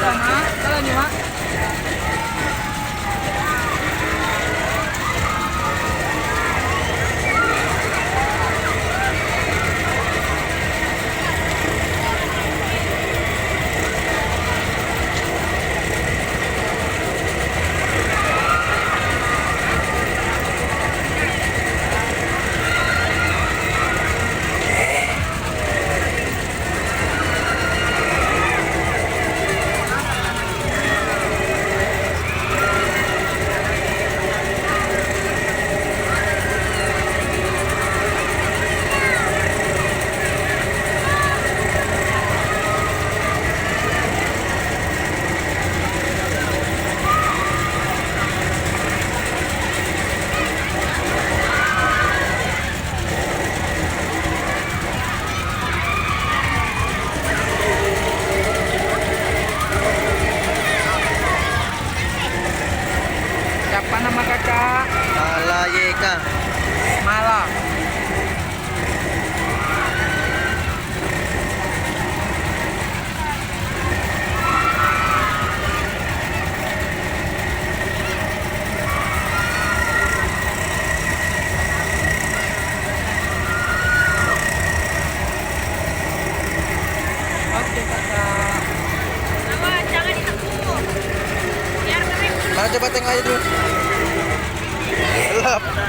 Mak. Kalau nih, Mak. Siapa nama kakak? Malayeka. Mala. Oke kakak. Awas, jangan ditekuk. Biar kering. Mana coba tengok aja dulu. Gelap.